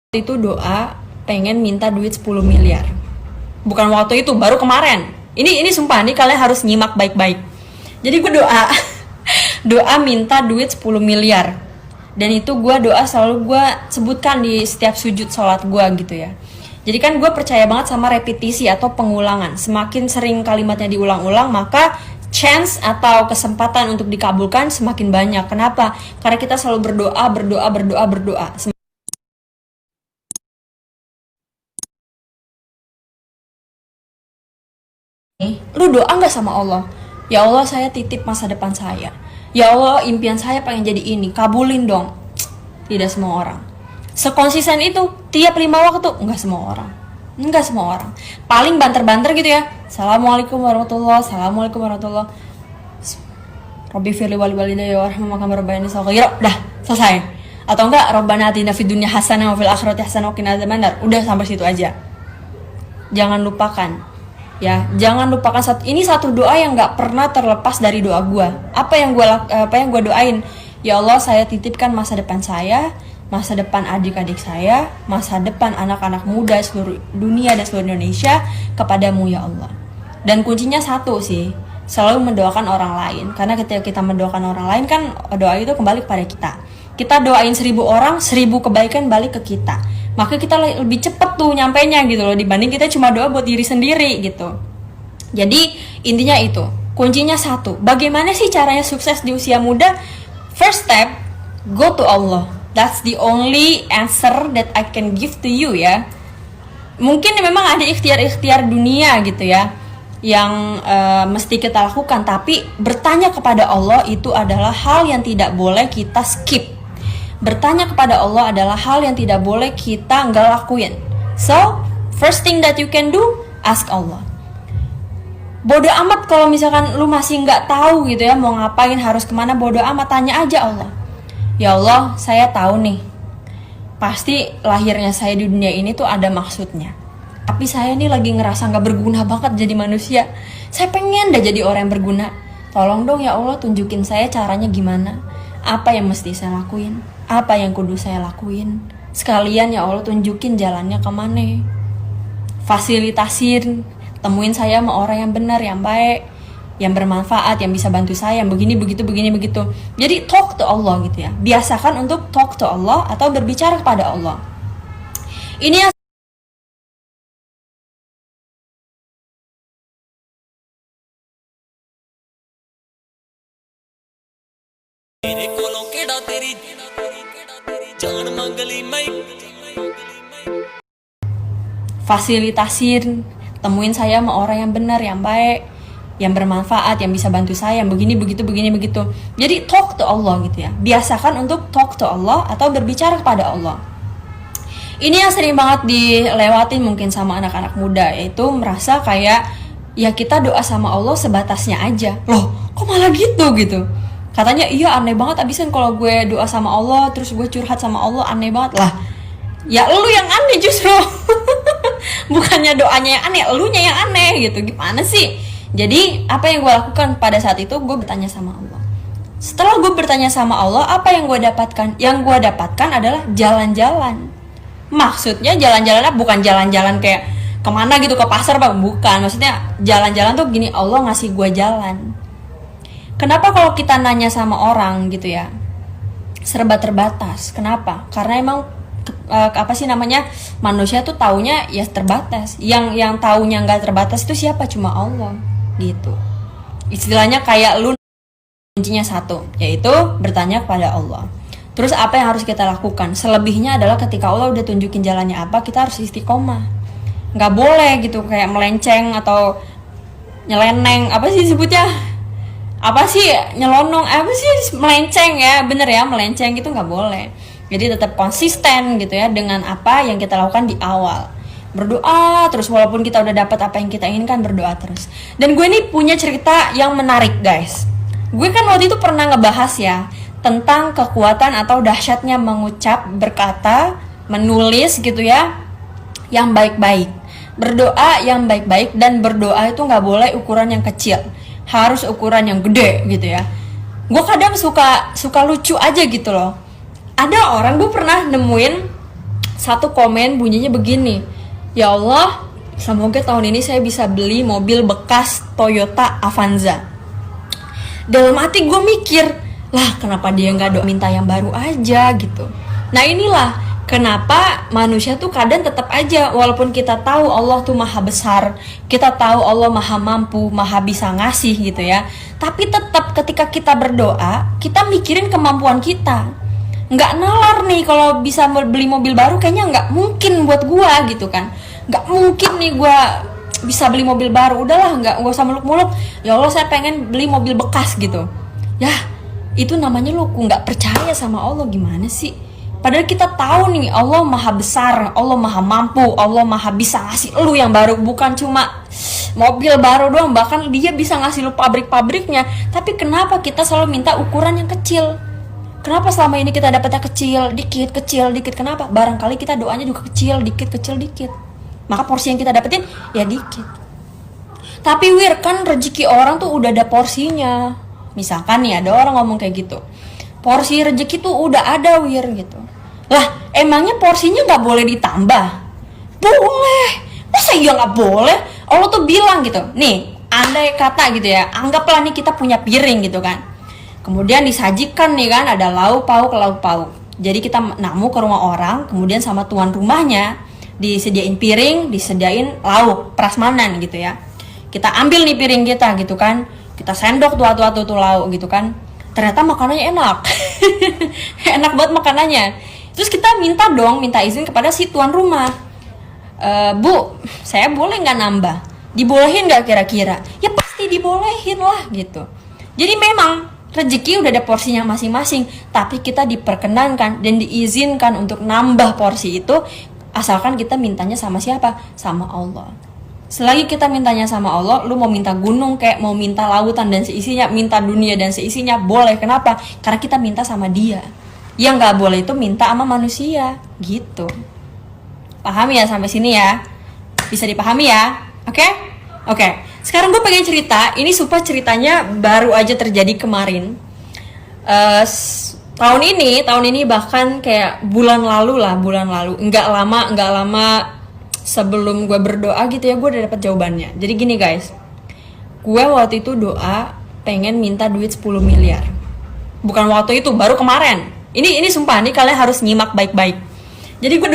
Itu doa pengen minta duit 10 miliar. Bukan waktu itu, baru kemarin. Ini sumpah nih, kalian harus nyimak baik-baik. Jadi gue doa doa minta duit 10 miliar. Dan itu gue doa selalu gue sebutkan di setiap sujud sholat gue gitu ya. Jadi kan gue percaya banget sama repetisi atau pengulangan. Semakin sering kalimatnya diulang-ulang, maka chance atau kesempatan untuk dikabulkan semakin banyak. Kenapa? Karena kita selalu berdoa. Lu doa nggak sama Allah? Ya Allah, saya titip masa depan saya. Ya Allah, impian saya pengen jadi ini, kabulin dong. Tidak semua orang sekonsisten itu tiap 5 waktu. Enggak semua orang. Paling banter-banter gitu ya. Assalamualaikum warahmatullahi. Robbi firli wali walidayya warhamhuma kama rabbayani shaghira. Dah, selesai. Atau enggak, Rabbana atina fid dunya hasanah wa fil akhirati hasanah wa qina adzabannar. Udah sampai situ aja. Jangan lupakan ini satu doa yang nggak pernah terlepas dari doa gue. Apa yang gue doain? Ya Allah, saya titipkan masa depan saya, masa depan adik-adik saya, masa depan anak-anak muda seluruh dunia dan seluruh Indonesia kepadamu ya Allah. Dan kuncinya satu sih, selalu mendoakan orang lain. Karena ketika kita mendoakan orang lain kan doa itu kembali kepada kita. Kita doain 1000 orang, 1000 kebaikan balik ke kita. Maka kita lebih cepet tuh nyampainya gitu loh, dibanding kita cuma doa buat diri sendiri gitu. Jadi intinya itu, kuncinya satu. Bagaimana sih caranya sukses di usia muda? First step, go to Allah. That's the only answer that I can give to you ya. Mungkin memang ada ikhtiar-ikhtiar dunia gitu ya, yang mesti kita lakukan. Tapi bertanya kepada Allah itu adalah hal yang tidak boleh kita skip. Bertanya kepada Allah adalah hal yang tidak boleh kita nggak lakuin. So, first thing that you can do, ask Allah. Bodoh amat kalau misalkan lu masih nggak tahu gitu ya, mau ngapain, harus kemana, bodoh amat, tanya aja Allah. Ya Allah, saya tahu nih, pasti lahirnya saya di dunia ini tuh ada maksudnya. Tapi saya nih lagi ngerasa nggak berguna banget jadi manusia. Saya pengen dah jadi orang yang berguna. Tolong dong ya Allah, tunjukin saya caranya gimana. Apa yang mesti saya lakuin? Apa yang kudu saya lakuin? Sekalian ya Allah, tunjukin jalannya kemana. Fasilitasin, temuin saya sama orang yang benar, yang baik, yang bermanfaat, yang bisa bantu saya, yang begini begitu. Jadi talk to Allah gitu ya. Biasakan untuk talk to Allah atau berbicara kepada Allah. Ini yang fasilitasin, temuin saya sama orang yang benar, yang baik, yang bermanfaat, yang bisa bantu saya, yang begini begitu. Jadi talk to Allah gitu ya. Biasakan untuk talk to Allah atau berbicara kepada Allah. Ini yang sering banget dilewatin mungkin sama anak-anak muda, yaitu merasa kayak ya kita doa sama Allah sebatasnya aja. Loh, kok malah gitu. Katanya iya aneh banget, abisan kalau gue doa sama Allah terus gue curhat sama Allah, aneh banget lah. Ya lu yang aneh justru. Bukannya doanya yang aneh, elunya yang aneh gitu. Gimana sih? Jadi apa yang gue lakukan pada saat itu, gue bertanya sama Allah. Setelah gue bertanya sama Allah, apa yang gue dapatkan? Yang gue dapatkan adalah jalan-jalan. Maksudnya jalan-jalan bukan jalan-jalan kayak kemana gitu, ke pasar bang, bukan. Maksudnya jalan-jalan tuh gini, Allah ngasih gue jalan. Kenapa kalau kita nanya sama orang gitu ya, serba terbatas? Kenapa? Karena emang manusia tuh taunya ya terbatas. Yang taunya nggak terbatas itu siapa? Cuma Allah gitu. Istilahnya kayak lu, kuncinya satu, yaitu bertanya kepada Allah. Terus apa yang harus kita lakukan? Selebihnya adalah ketika Allah udah tunjukin jalannya apa, kita harus istiqomah. Nggak boleh gitu kayak melenceng atau nyeleneng, apa sih disebutnya? Apa sih nyelonong? Apa sih melenceng ya? Bener ya, melenceng gitu nggak boleh. Jadi tetap konsisten gitu ya dengan apa yang kita lakukan di awal. Berdoa terus walaupun kita udah dapat apa yang kita inginkan, berdoa terus. Dan gue ini punya cerita yang menarik guys. Gue kan waktu itu pernah ngebahas ya tentang kekuatan atau dahsyatnya mengucap, berkata, menulis gitu ya yang baik-baik. Berdoa yang baik-baik, dan berdoa itu gak boleh ukuran yang kecil, harus ukuran yang gede gitu ya. Gue kadang suka lucu aja gitu loh. Ada orang, gue pernah nemuin Satu komen bunyinya begini, ya Allah, semoga tahun ini saya bisa beli mobil bekas Toyota Avanza. Dalam hati gue mikir, lah kenapa dia nggak minta yang baru aja gitu. Nah inilah kenapa manusia tuh kadang tetap aja, walaupun kita tahu Allah tuh maha besar, kita tahu Allah maha mampu, maha bisa ngasih gitu ya, tapi tetap ketika kita berdoa, kita mikirin kemampuan kita. Nggak nalar nih kalau bisa beli mobil baru, kayaknya nggak mungkin buat gua gitu kan. Nggak mungkin nih gua bisa beli mobil baru, udahlah nggak usah muluk-muluk. Ya Allah saya pengen beli mobil bekas gitu. Ya itu namanya lu nggak percaya sama Allah, gimana sih? Padahal kita tahu nih Allah maha besar, Allah maha mampu, Allah maha bisa ngasih lu yang baru, bukan cuma mobil baru doang, bahkan dia bisa ngasih lu pabrik-pabriknya. Tapi kenapa kita selalu minta ukuran yang kecil? Kenapa selama ini kita dapatnya kecil, dikit, kenapa? Barangkali kita doanya juga kecil, dikit. Maka porsi yang kita dapetin, ya dikit. Tapi Wir, kan rezeki orang tuh udah ada porsinya. Misalkan nih, ada orang ngomong kayak gitu. Porsi rezeki tuh udah ada Wir, gitu. Lah, emangnya porsinya gak boleh ditambah? Boleh. Masa iya gak boleh? Allah tuh bilang gitu, nih, andai kata gitu ya, anggaplah nih kita punya piring gitu kan. Kemudian disajikan nih kan, ada lauk pauk. Jadi kita namu ke rumah orang, kemudian sama tuan rumahnya disediain piring, disediain lauk, prasmanan gitu ya. Kita ambil nih piring kita gitu kan, kita sendok tuh lauk gitu kan. Ternyata makanannya enak. Enak banget makanannya. Terus kita minta izin kepada si tuan rumah. Bu, saya boleh nggak nambah? Dibolehin nggak kira-kira? Ya pasti dibolehin lah gitu. Jadi memang rezeki udah ada porsinya masing-masing, tapi kita diperkenankan dan diizinkan untuk nambah porsi itu, asalkan kita mintanya sama siapa? Sama Allah. Selagi kita mintanya sama Allah, lu mau minta gunung kayak mau minta lautan dan seisinya, minta dunia dan seisinya, boleh. Kenapa? Karena kita minta sama Dia. Yang nggak boleh itu minta sama manusia, gitu. Paham ya sampai sini ya? Bisa dipahami ya? Oke? Oke. Sekarang gue pengen cerita, ini supaya ceritanya baru aja terjadi kemarin. Tahun ini bahkan kayak bulan lalu, nggak lama sebelum gue berdoa gitu ya, gue udah dapet jawabannya. Jadi gini guys, gue waktu itu doa pengen minta duit 10 miliar. Bukan waktu itu, baru kemarin. Ini sumpah nih, kalian harus nyimak baik-baik. Jadi gue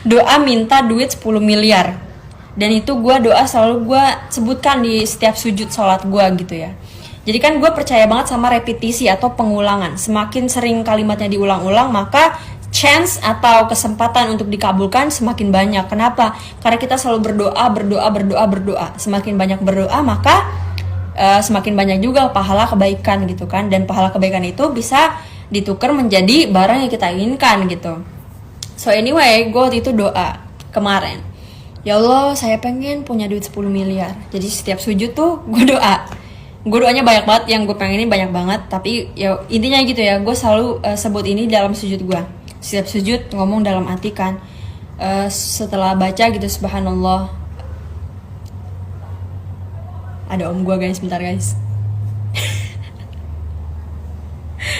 doa minta duit 10 miliar. Dan itu gue doa selalu gue sebutkan di setiap sujud sholat gue gitu ya. Jadi kan gue percaya banget sama repetisi atau pengulangan. Semakin sering kalimatnya diulang-ulang, maka chance atau kesempatan untuk dikabulkan semakin banyak. Kenapa? Karena kita selalu berdoa. Semakin banyak berdoa, maka semakin banyak juga pahala kebaikan gitu kan. Dan pahala kebaikan itu bisa ditukar menjadi barang yang kita inginkan gitu. So anyway, gue waktu itu doa kemarin, ya Allah saya pengen punya duit 10 miliar. Jadi setiap sujud tuh gue doa. Gue doanya banyak banget, yang gue pengenin banyak banget. Tapi ya intinya gitu ya, gue selalu sebut ini dalam sujud gue. Setiap sujud ngomong dalam hati kan. Setelah baca gitu, subhanallah. Ada om gue guys, bentar guys.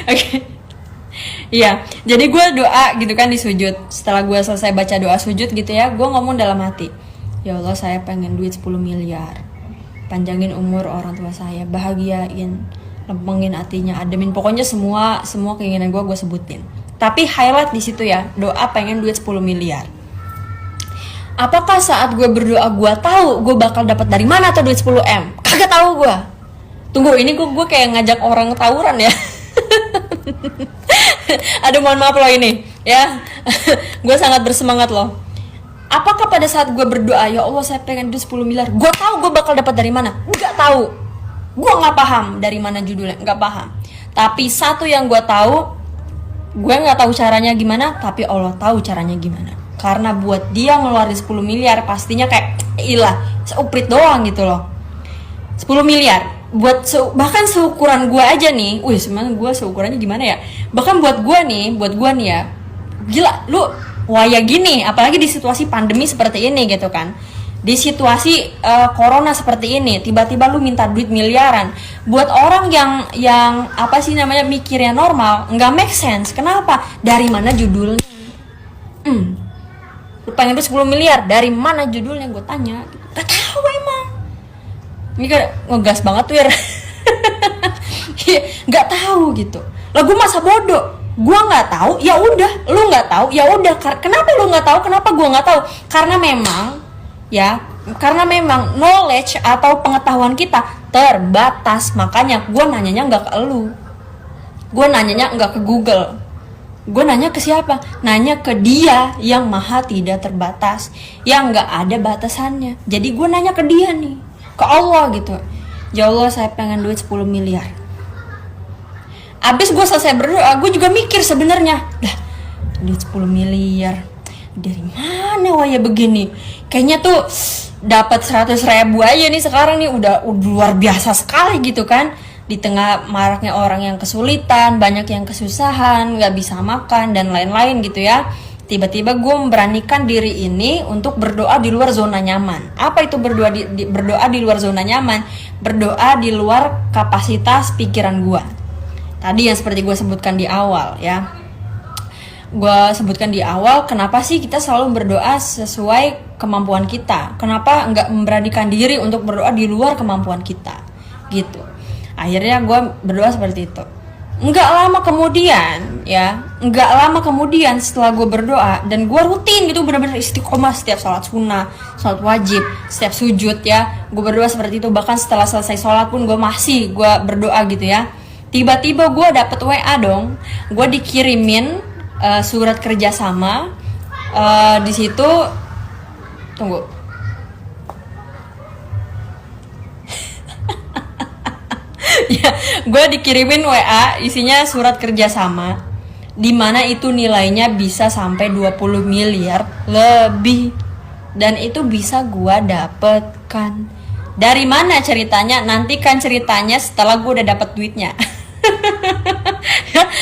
Oke. Iya, jadi gue doa gitu kan di sujud. Setelah gue selesai baca doa sujud gitu ya, gue ngomong dalam hati, ya Allah saya pengen duit 10 miliar. Panjangin umur orang tua saya, bahagiain, lempengin hatinya, ademin. Pokoknya semua keinginan gue sebutin. Tapi highlight di situ ya, doa pengen duit 10 miliar. Apakah saat gue berdoa gue tahu gue bakal dapat dari mana tuh duit 10 M? Kagak tahu gue. Tunggu, ini gue kayak ngajak orang tawuran ya. Aduh mohon maaf loh ini ya. Gue sangat bersemangat loh. Apakah pada saat gue berdoa, ya Allah saya pengen duit 10 miliar, gue tahu gue bakal dapat dari mana? Enggak tahu. Gue gak paham dari mana judulnya, gak paham. Tapi satu yang gue tahu, gue gak tahu caranya gimana, tapi Allah tahu caranya gimana. Karena buat dia ngeluarin 10 miliar pastinya kayak ilah, seuprit doang gitu loh. 10 miliar buat bahkan seukuran gue aja nih, sebenarnya gue seukurannya gimana ya? Bahkan buat gue nih ya, gila, lu waya gini, apalagi di situasi pandemi seperti ini gitu kan, di situasi corona seperti ini, tiba-tiba lu minta duit miliaran. Buat orang yang apa sih namanya mikirnya normal, nggak make sense. Kenapa? Dari mana judulnya? Lu pengen duit 10 miliar, dari mana judulnya? Gue tanya. Gak tahu emang. Ini kan ngegas banget tuh ya. Gak tahu gitu. Lah gue masa bodoh. Gue nggak tahu, ya udah. Lu nggak tahu, ya udah. Kenapa lu nggak tahu? Kenapa gue nggak tahu? Karena memang knowledge atau pengetahuan kita terbatas. Makanya gue nanyanya nggak ke lu. Gue nanyanya nggak ke Google. Gue nanya ke siapa? Nanya ke Dia yang maha tidak terbatas, yang nggak ada batasannya. Jadi gue nanya ke Dia nih, ke Allah gitu. Ya Allah, saya pengen duit 10 miliar. Abis gue selesai berdoa, gue juga mikir sebenarnya, lah duit 10 miliar dari mana wah ya begini? Kayaknya tuh dapat 100 ribu aja nih sekarang nih udah luar biasa sekali gitu kan. Di tengah maraknya orang yang kesulitan, banyak yang kesusahan, gak bisa makan dan lain-lain gitu ya. Tiba-tiba gue memberanikan diri ini untuk berdoa di luar zona nyaman. Apa itu berdoa di luar zona nyaman? Berdoa di luar kapasitas pikiran gue. Tadi yang seperti gue sebutkan di awal ya. Gue sebutkan di awal, kenapa sih kita selalu berdoa sesuai kemampuan kita? Kenapa nggak memberanikan diri untuk berdoa di luar kemampuan kita? Gitu. Akhirnya gue berdoa seperti itu. Nggak lama kemudian setelah gue berdoa, dan gue rutin gitu, benar-benar istiqomah setiap sholat sunnah, sholat wajib, setiap sujud ya, gue berdoa seperti itu. Bahkan setelah selesai sholat pun gue berdoa gitu ya. Tiba-tiba gue dapet WA dong, gue dikirimin surat kerjasama. Di situ tunggu. Ya, gue dikirimin WA isinya surat kerjasama, dimana itu nilainya bisa sampai 20 miliar lebih, dan itu bisa gue dapatkan. Dari mana ceritanya? Nantikan ceritanya setelah gue udah dapet duitnya.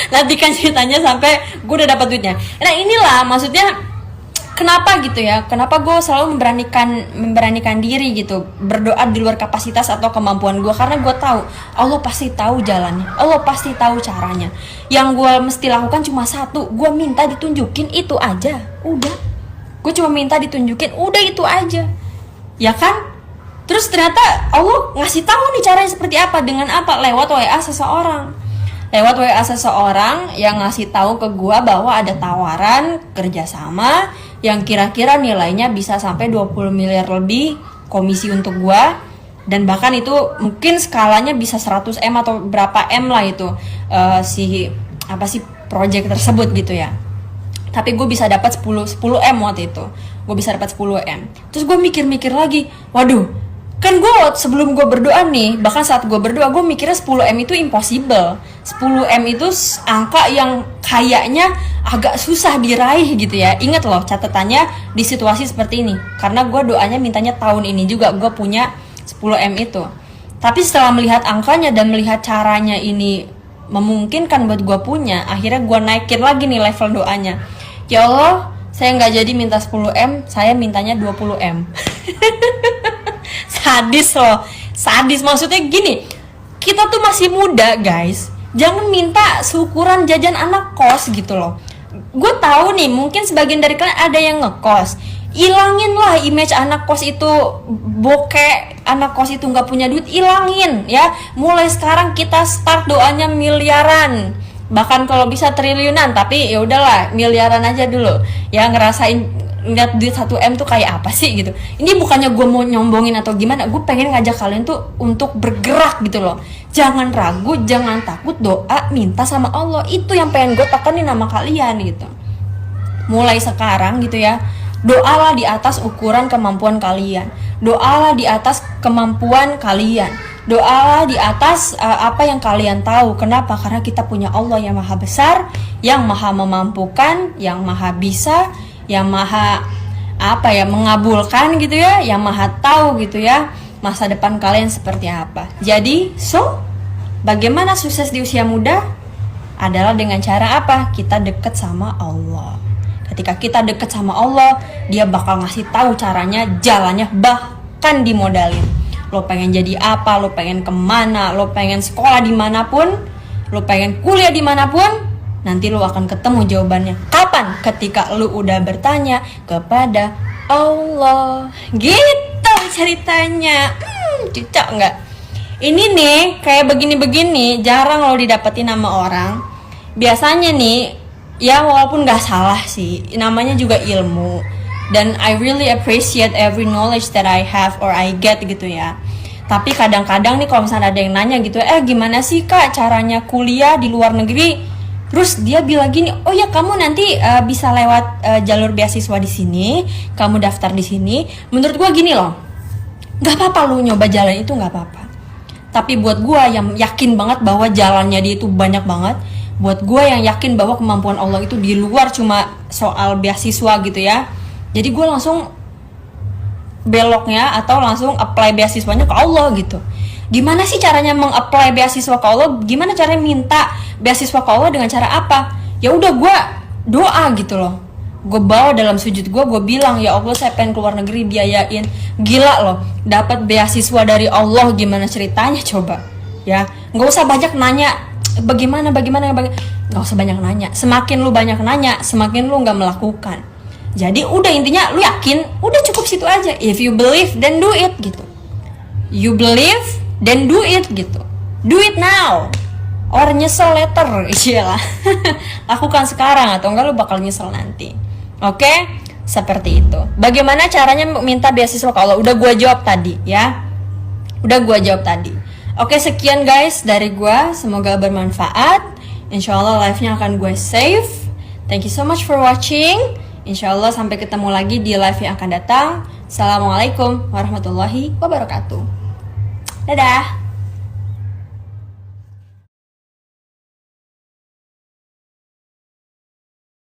Nantikan ceritanya sampai gue udah dapet duitnya. Nah inilah maksudnya, kenapa gitu ya, kenapa gue selalu memberanikan diri gitu, berdoa di luar kapasitas atau kemampuan gue. Karena gue tahu Allah pasti tahu jalannya, Allah pasti tahu caranya. Yang gue mesti lakukan cuma satu, gue minta ditunjukin, itu aja. Udah, gue cuma minta ditunjukin, udah itu aja, ya kan? Terus ternyata Allah ngasih tahu nih caranya seperti apa. Dengan apa? Lewat WA seseorang. Lewat WA seseorang yang ngasih tahu ke gue bahwa ada tawaran kerjasama yang kira-kira nilainya bisa sampai 20 miliar lebih komisi untuk gue. Dan bahkan itu mungkin skalanya bisa 100 M atau berapa M lah itu project tersebut gitu ya. Tapi gue bisa dapat 10 M waktu itu. Gue bisa dapat 10 M. Terus gue mikir-mikir lagi, waduh, kan gue sebelum gue berdoa nih, bahkan saat gue berdoa, gue mikirnya 10 M itu impossible. 10 M itu angka yang kayaknya agak susah diraih gitu ya. Ingat loh catatannya di situasi seperti ini, karena gue doanya mintanya tahun ini juga gue punya 10 M itu. Tapi setelah melihat angkanya dan melihat caranya ini memungkinkan buat gue punya, akhirnya gue naikin lagi nih level doanya. Ya Allah, saya nggak jadi minta 10 M, saya mintanya 20 M. Sadis loh, sadis. Maksudnya gini, kita tuh masih muda guys, jangan minta seukuran jajan anak kos gitu loh. Gue tahu nih, mungkin sebagian dari kalian ada yang ngekos. Ilangin lah image anak kos itu bokeh, anak kos itu nggak punya duit, ilangin ya. Mulai sekarang kita start doanya miliaran, bahkan kalau bisa triliunan, tapi ya udahlah miliaran aja dulu ya. Ngerasain ngeliat duit 1 M tuh kayak apa sih gitu. Ini bukannya gue mau nyombongin atau gimana, gue pengen ngajak kalian tuh untuk bergerak gitu loh. Jangan ragu, jangan takut, doa, minta sama Allah. Itu yang pengen gue tekanin sama kalian gitu. Mulai sekarang gitu ya, doalah di atas ukuran kemampuan kalian, doalah di atas kemampuan kalian, doalah di atas apa yang kalian tahu. Kenapa? Karena kita punya Allah yang maha besar, yang maha memampukan, yang maha bisa, yang maha mengabulkan gitu ya, yang maha tahu gitu ya masa depan kalian seperti apa. Jadi bagaimana sukses di usia muda? Adalah dengan cara apa? Kita deket sama Allah. Ketika kita deket sama Allah, Dia bakal ngasih tahu caranya, jalannya, bahkan dimodalin. Lo pengen jadi apa, lo pengen kemana, lo pengen sekolah dimanapun, lo pengen kuliah dimanapun, nanti lo akan ketemu jawabannya. Kapan? Ketika lu udah bertanya kepada Allah. Gitu ceritanya. Cocok nggak? Ini nih kayak begini-begini jarang lo didapetin sama orang. Biasanya nih, ya walaupun nggak salah sih, namanya juga ilmu. Dan I really appreciate every knowledge that I have or I get gitu ya. Tapi kadang-kadang nih kalau misalnya ada yang nanya gitu, gimana sih kak caranya kuliah di luar negeri? Terus dia bilang gini, oh ya kamu nanti bisa lewat jalur beasiswa di sini, kamu daftar di sini. Menurut gue gini loh, nggak apa-apa lu nyoba jalan itu nggak apa-apa. Tapi buat gue yang yakin banget bahwa jalannya dia itu banyak banget, buat gue yang yakin bahwa kemampuan Allah itu di luar cuma soal beasiswa gitu ya. Jadi gue langsung beloknya atau langsung apply beasiswanya ke Allah gitu. Gimana sih caranya meng-apply beasiswa ke Allah? Gimana caranya minta beasiswa ke Allah, dengan cara apa? Ya udah gue doa gitu loh. Gue bawa dalam sujud gue bilang, ya Allah saya pengen keluar negeri, biayain. Gila loh, dapat beasiswa dari Allah, gimana ceritanya coba? Ya, nggak usah banyak nanya bagaimana, nggak usah banyak nanya. Semakin lu banyak nanya, semakin lu nggak melakukan. Jadi udah intinya lu yakin, udah cukup situ aja. If you believe, then do it gitu. You believe, then do it gitu. Do it now. Or nyesel later, iyalah. Lakukan sekarang atau enggak lu bakal nyesel nanti. Oke? Seperti itu. Bagaimana caranya minta beasiswa ke Allah? Udah gua jawab tadi ya. Oke, sekian guys dari gua. Semoga bermanfaat. Insyaallah live-nya akan gue save. Thank you so much for watching. Insyaallah sampai ketemu lagi di live yang akan datang. Assalamualaikum warahmatullahi wabarakatuh. Dadah.